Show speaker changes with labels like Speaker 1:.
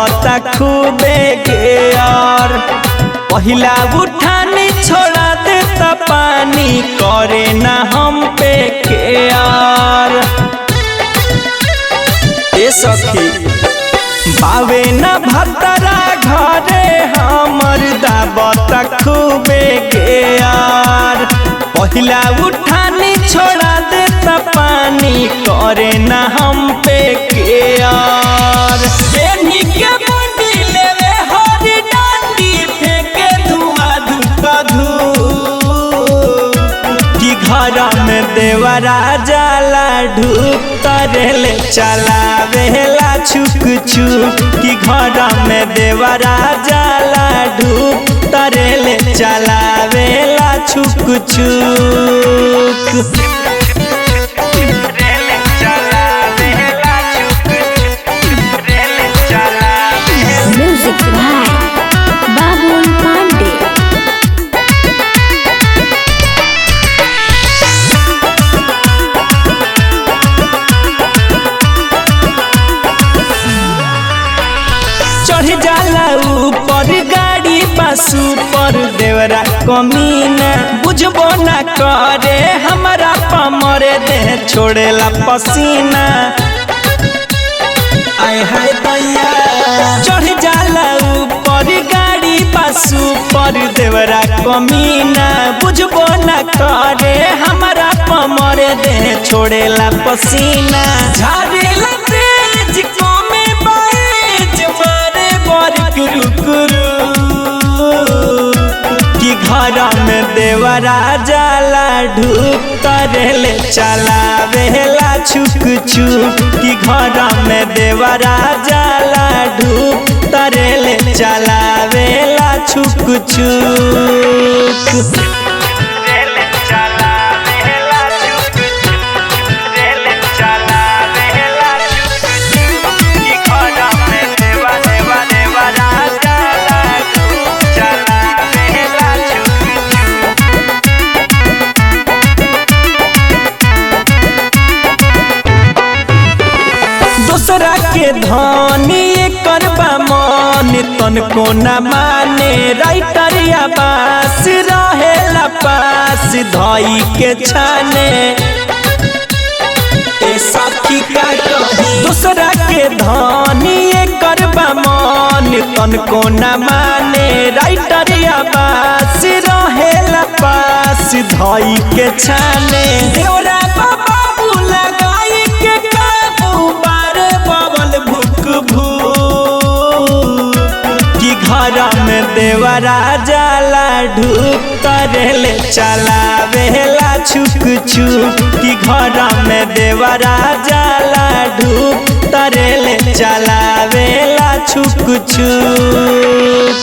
Speaker 1: दाबता खूबे गेयर। पहिला उठानी छोड़ा देता पानी करे ना हम पे केयर। ए सखी बावे ना भतरा घरे हमर दाबता खूबे गेयर। पहिला उठानी छोड़ा देता पानी करे ना हम पे केयर। एनी के बंडी लेवे हरी डांडी फेंके धुआं धुका धू कि घर में देवरा जाला ढूक तरेले चलावेला छुक छुक कि घर में देवरा जाला ढूक तरेले चलावेला छुक छुक।
Speaker 2: म्यूजिक बाय बाबुल पांडे।
Speaker 1: चढ़ जाला ऊपर गाड़ी पासू पर देवरा कमीना बुझबो ना करे हमारा पमरे देह छोड़ेला पसीना। आय हाय दैया चढ़ जाला ऊपर गाड़ी पासू पर देवरा कमीना बुझबो ना करे हमारा पमरे देह छोड़ेला पसीना। झाड़ेला तेज कमे बाएज मारे बरक रुकरू कि घर में देवरा जाला ढूक तरेले चलावेला छुक छुक कि घर में देवरा जाला ढूक तरेले चलावेला छुक छुक। दूसरा के धनी करबा मन तन को न माने राइटर या बास रहेला पास धई के छाने। ए सखी का कही दूसरा के धनी करबा मन तन को न माने राइटर या बास रहेला पास धई के छाने। देवरा बाबू लगाई के काबू बारे बबल भुक भूक कि घर में देवरा जाला ढूक तरेले चलावेला छुक छुक कि घर में देवरा जाला ढूक तरेले चलावेला छुक छुक।